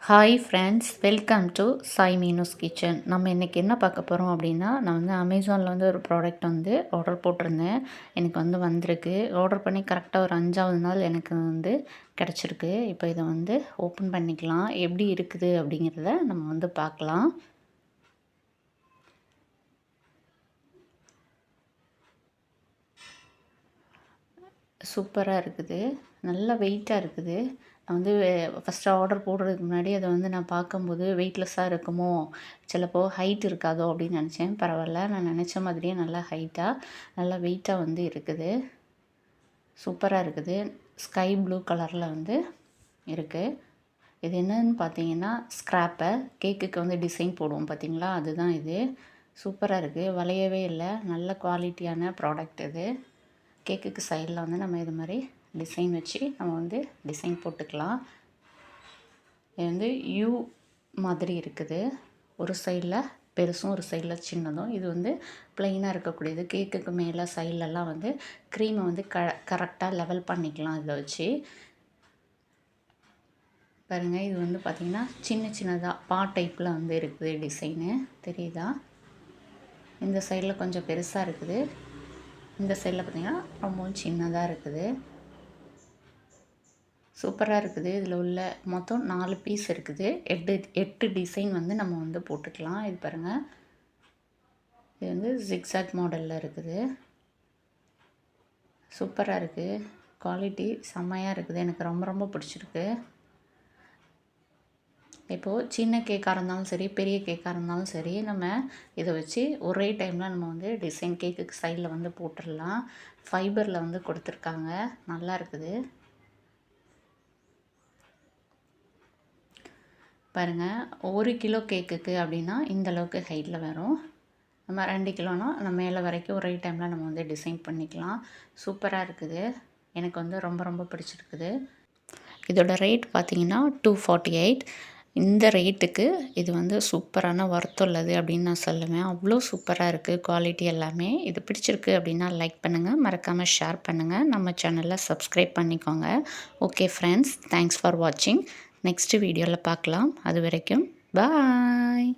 Hi friends, welcome to Sai Meenu's kitchen. நம்ம இன்றைக்கி என்ன பார்க்க போகிறோம் அப்படின்னா, நான் வந்து அமேசானில் வந்து ஒரு ப்ராடக்ட் வந்து ஆர்டர் போட்டிருந்தேன். எனக்கு வந்து வந்திருக்கு. ஆர்டர் பண்ணி கரெக்டாக ஒரு 5வது நாள் எனக்கு வந்து கிடச்சிருக்கு. இப்போ இதை வந்து ஓப்பன் பண்ணிக்கலாம். எப்படி இருக்குது அப்படிங்கிறத நம்ம வந்து பார்க்கலாம். சூப்பராக இருக்குது. நல்ல வெயிட்டாக இருக்குது. நான் வந்து ஃபஸ்ட்டு ஆர்டர் போடுறதுக்கு முன்னாடி அதை வந்து நான் பார்க்கும்போது வெயிட்லெஸ்ஸாக இருக்குமோ, சிலப்போ ஹைட் இருக்காதோ அப்படின்னு நினச்சேன். பரவாயில்ல, நான் நினச்ச மாதிரியே நல்லா ஹைட்டாக நல்லா வெயிட்டாக வந்து இருக்குது. சூப்பராக இருக்குது. ஸ்கை ப்ளூ கலரில் வந்து இருக்குது. இது என்னன்னு பார்த்தீங்கன்னா, ஸ்க்ராப்பர் கேக்குக்கு வந்து டிசைன் போடுவோம் பார்த்தீங்களா, அதுதான் இது. சூப்பராக இருக்குது. வளையவே இல்லை. நல்ல குவாலிட்டியான ப்ராடக்ட் இது. கேக்குக்கு சைடில் வந்து நம்ம இது மாதிரி டிசைன் வச்சு நம்ம வந்து டிசைன் போட்டுக்கலாம். இது வந்து யூ மாதிரி இருக்குது. ஒரு சைடில் பெருசும் ஒரு சைடில் சின்னதும். இது வந்து ப்ளைனாக இருக்கக்கூடியது. கேக்குக்கு மேலே சைட்லலாம் வந்து க்ரீமை வந்து கரெக்டாக லெவல் பண்ணிக்கலாம் இதை வச்சு. பாருங்கள், இது வந்து பார்த்திங்கன்னா சின்ன சின்னதாக பா டைப்பில் வந்து இருக்குது டிசைனு. தெரியுதா? இந்த சைடில் கொஞ்சம் பெருசாக இருக்குது. இந்த சைடில் பார்த்திங்கன்னா ரொம்பவும் சின்னதாக இருக்குது. சூப்பராக இருக்குது. இதில் உள்ள மொத்தம் 4 பீஸ் இருக்குது. 8 டிசைன் வந்து நம்ம வந்து போட்டுக்கலாம். இது பாருங்கள், இது வந்து ஜிக்ஸாக் மாடலில் இருக்குது. சூப்பராக இருக்குது. குவாலிட்டி செம்மையாக இருக்குது. எனக்கு ரொம்ப ரொம்ப பிடிச்சிருக்கு. இப்போது சின்ன கேக்காக இருந்தாலும் சரி, பெரிய கேக்காக இருந்தாலும் சரி, நம்ம இதை வச்சு ஒரே டைமில் நம்ம வந்து டிசைன் கேக்குக்கு சைடில் வந்து போட்டுடலாம். ஃபைபரில் வந்து கொடுத்துருக்காங்க. நல்லா இருக்குது. பாருங்கள், 1 கிலோ கேக்குக்கு அப்படின்னா இந்தளவுக்கு ஹைட்டில் வரும். நம்ம 2 கிலோனா நம்ம மேலே வரைக்கும் ஒரே டைமில் நம்ம வந்து டிசைன் பண்ணிக்கலாம். சூப்பராக இருக்குது. எனக்கு வந்து ரொம்ப ரொம்ப பிடிச்சிருக்குது. இதோட ரேட் பார்த்திங்கன்னா 248. இந்த ரேட்டுக்கு இது வந்து சூப்பரான உள்ளது அப்படின்னு நான் சொல்லுவேன். அவ்வளோ சூப்பராக இருக்குது. குவாலிட்டி எல்லாமே. இது பிடிச்சிருக்கு அப்படின்னா லைக் பண்ணுங்கள், மறக்காமல் ஷேர் பண்ணுங்கள், நம்ம சேனலில் சப்ஸ்கிரைப் பண்ணிக்கோங்க. ஓகே ஃப்ரெண்ட்ஸ், தேங்க்ஸ் ஃபார் வாட்சிங். நெக்ஸ்ட் வீடியோவில் பார்க்கலாம். அது வரைக்கும் பாய்.